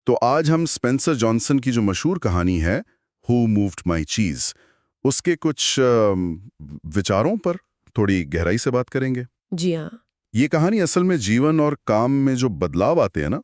तो आज हम स्पेंसर जॉनसन की जो मशहूर कहानी है हु मूव्ड माई चीज, उसके कुछ विचारों पर थोड़ी गहराई से बात करेंगे। जी हाँ। ये कहानी असल में जीवन और काम में जो बदलाव आते हैं ना,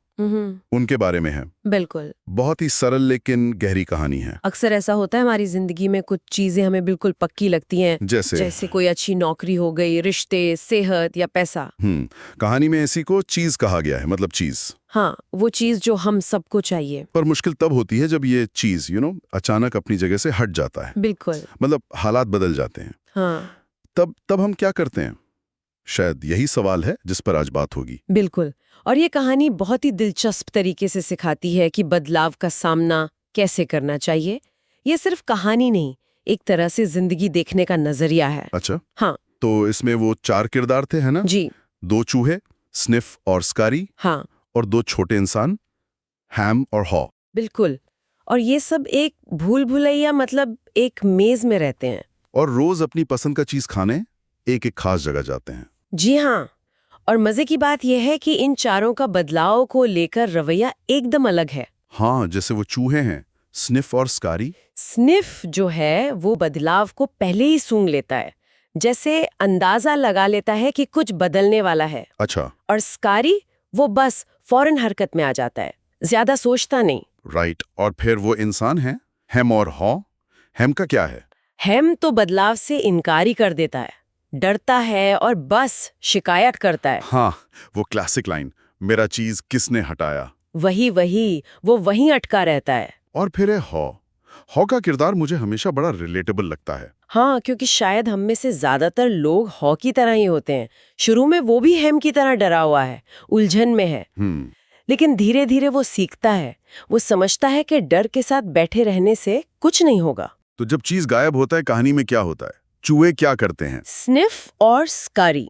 उनके बारे में है। बिल्कुल। बहुत ही सरल लेकिन गहरी कहानी है। अक्सर ऐसा होता है हमारी जिंदगी में, कुछ चीजें हमें बिल्कुल पक्की लगती हैं, जैसे कोई अच्छी नौकरी हो गई, रिश्ते, सेहत या पैसा। कहानी में इसी को चीज कहा गया है, मतलब चीज। हाँ, वो चीज जो हम सबको चाहिए। पर मुश्किल तब होती है जब ये चीज अचानक अपनी जगह से हट जाता है। बिल्कुल। मतलब हालात बदल जाते हैं। हाँ। तब हम क्या करते हैं? शायद यही सवाल है जिस पर आज बात होगी। बिल्कुल। और ये कहानी बहुत ही दिलचस्प तरीके से सिखाती है कि बदलाव का सामना कैसे करना चाहिए। ये सिर्फ कहानी नहीं, एक तरह से जिंदगी देखने का नजरिया है। अच्छा। हाँ। तो इसमें वो 4 किरदार थे, है ना? जी। 2 चूहे, स्निफ और स्कारी। हाँ। और 2 छोटे इंसान, हैम और हॉ। बिल्कुल। और ये सब एक भूल भुलैया, मतलब एक मेज में रहते हैं और रोज अपनी पसंद का चीज खाने एक एक खास जगह जाते हैं। जी हाँ। और मजे की बात यह है कि इन चारों का बदलाव को लेकर रवैया एकदम अलग है। हाँ, जैसे वो चूहे हैं, स्निफ और स्कारी। स्निफ जो है वो बदलाव को पहले ही सूंघ लेता है, जैसे अंदाजा लगा लेता है कि कुछ बदलने वाला है। अच्छा। और स्कारी वो बस फौरन हरकत में आ जाता है, ज्यादा सोचता नहीं। राइट। और फिर वो इंसान है, हैम और हॉ। हैम का क्या है? हैम तो बदलाव से इनकार ही कर देता है, डरता है और बस शिकायत करता है। हाँ, वो क्लासिक लाइन, मेरा चीज किसने हटाया। वही वो वहीं अटका रहता है। और फिर है हॉ। हॉ का किरदार मुझे हमेशा बड़ा रिलेटेबल लगता है। हाँ, क्योंकि शायद हम में से ज्यादातर लोग हॉ की तरह ही होते हैं। शुरू में वो भी हैम की तरह डरा हुआ है, उलझन में है। लेकिन धीरे धीरे वो सीखता है, वो समझता है कि डर के साथ बैठे रहने से कुछ नहीं होगा। तो जब चीज गायब होता है, कहानी में क्या होता है? चूहे क्या करते हैं? स्निफ और स्कारी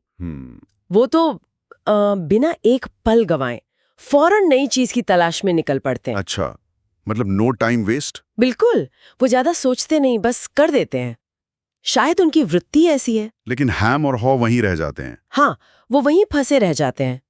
वो तो बिना एक पल गवाए फौरन नई चीज की तलाश में निकल पड़ते हैं। अच्छा, मतलब नो टाइम वेस्ट। बिल्कुल। वो ज्यादा सोचते नहीं, बस कर देते हैं। शायद उनकी वृत्ति ऐसी है। लेकिन हैम और हॉ वहीं रह जाते हैं। हाँ, वो वहीं फंसे रह जाते हैं।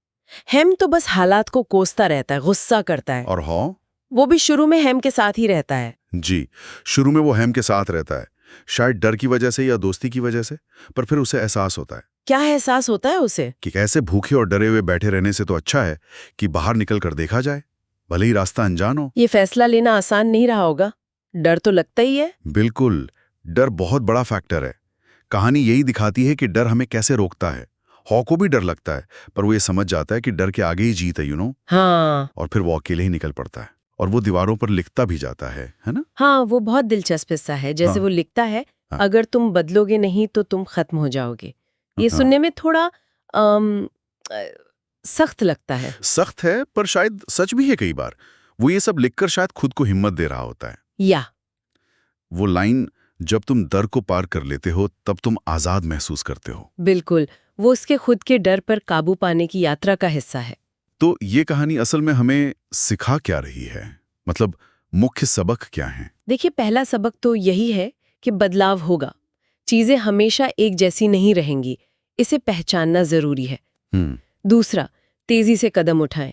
हेम तो बस हालात को कोसता रहता है, गुस्सा करता है। और हॉ? वो भी शुरू में हेम के साथ ही रहता है। जी, शुरू में वो हैम के साथ रहता है, शायद डर की वजह से या दोस्ती की वजह से। पर फिर उसे एहसास होता है। क्या एहसास होता है उसे? कि कैसे भूखे और डरे हुए बैठे रहने से तो अच्छा है कि बाहर निकल कर देखा जाए, भले ही रास्ता अनजान हो। ये फैसला लेना आसान नहीं रहा होगा, डर तो लगता ही है। बिल्कुल, डर बहुत बड़ा फैक्टर है। कहानी यही दिखाती है कि डर हमें कैसे रोकता है। हॉ को भी डर लगता है, पर वो ये समझ जाता है कि डर के आगे ही जीत है, हाँ। और फिर वो अकेले ही निकल पड़ता है। और वो दीवारों पर लिखता भी जाता है ना? हाँ, वो बहुत दिलचस्प हिस्सा है। जैसे वो लिखता है, अगर तुम बदलोगे नहीं तो तुम खत्म हो जाओगे। ये सुनने में थोड़ा सख्त लगता है। सख्त है, पर शायद सच भी है। कई बार वो ये सब लिखकर शायद खुद को हिम्मत दे रहा होता है। या वो लाइन, जब तुम डर को पार कर लेते हो तब तुम आजाद महसूस करते हो। बिल्कुल, वो उसके खुद के डर पर काबू पाने की यात्रा का हिस्सा है। तो ये कहानी असल में हमें सिखा क्या रही है? मतलब मुख्य सबक क्या हैं? देखिए, पहला सबक तो यही है कि बदलाव होगा, चीजें हमेशा एक जैसी नहीं रहेंगी, इसे पहचानना जरूरी है। दूसरा, तेजी से कदम उठाएं।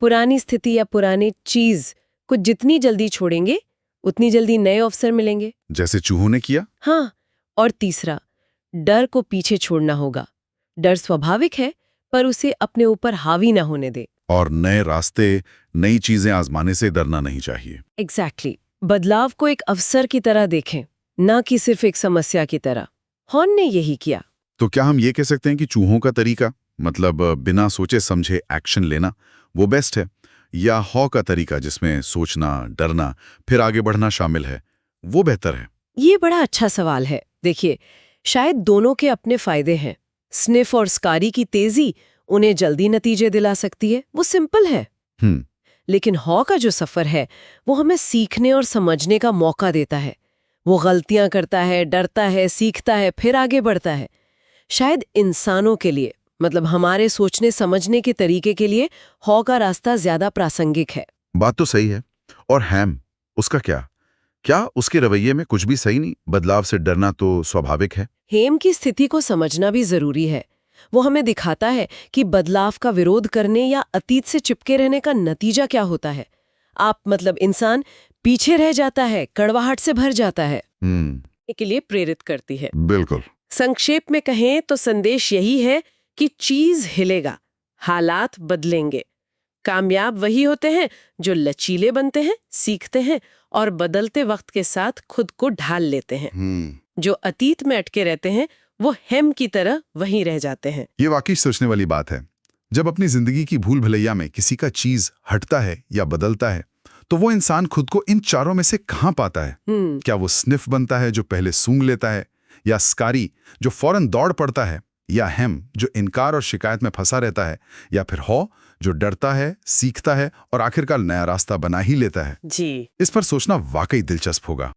पुरानी स्थिति या पुरानी चीज को जितनी जल्दी छोड़ेंगे उतनी जल्दी नए अवसर मिलेंगे, जैसे चूहों ने किया। हाँ। और तीसरा, डर को पीछे छोड़ना होगा। डर स्वाभाविक है, पर उसे अपने ऊपर हावी ना होने दे। और नए रास्ते, नई चीजें आजमाने से डरना नहीं चाहिए। एग्जैक्टली। बदलाव को एक अवसर की तरह देखें, ना कि सिर्फ एक समस्या की तरह। हॉर्न ने यही किया। तो क्या हम ये कह सकते हैं कि चूहों का तरीका, मतलब बिना सोचे समझे एक्शन लेना, वो बेस्ट है? या हॉ का तरीका, जिसमें सोचना, डरना, फिर आगे बढ़ना शामिल है, वो बेहतर है? ये बड़ा अच्छा सवाल है। देखिए, शायद दोनों के अपने फायदे हैं। स्निफ और स्कारी की तेजी उन्हें जल्दी नतीजे दिला सकती है, वो सिंपल है। लेकिन हॉ का जो सफर है वो हमें सीखने और समझने का मौका देता है। वो गलतियां करता है, डरता है, सीखता है, फिर आगे बढ़ता है। शायद इंसानों के लिए, मतलब हमारे सोचने समझने के तरीके के लिए, हॉ का रास्ता ज्यादा प्रासंगिक है। बात तो सही है। और हैम, उसका क्या उसके रवैये में कुछ भी सही नहीं? बदलाव से डरना तो स्वाभाविक है। हेम की स्थिति को समझना भी जरूरी है। वो हमें दिखाता है कि बदलाव का विरोध करने या अतीत से चिपके रहने का नतीजा क्या होता है। आप मतलब इंसान पीछे रह जाता है, कड़वाहट से भर जाता है, के लिए प्रेरित करती है। बिल्कुल। संक्षेप में कहें तो संदेश यही है कि चीज हिलेगा, हालात बदलेंगे। कामयाब वही होते हैं जो लचीले बनते हैं, सीखते हैं और बदलते वक्त के साथ खुद को ढाल लेते हैं। जो अतीत में अटके रहते हैं वो हेम की तरह वहीं रह जाते हैं। ये वाकई सोचने वाली बात है। जब अपनी जिंदगी की भूल भुलैया में किसी का चीज हटता है या बदलता है, तो वो इंसान खुद को इन चारों में से कहाँ पाता है? क्या वो स्निफ बनता है जो पहले सूंघ लेता है, या स्कारी जो फौरन दौड़ पड़ता है, या हेम जो इनकार और शिकायत में फंसा रहता है, या फिर हॉ जो डरता है, सीखता है और आखिरकार नया रास्ता बना ही लेता है? जी, इस पर सोचना वाकई दिलचस्प होगा।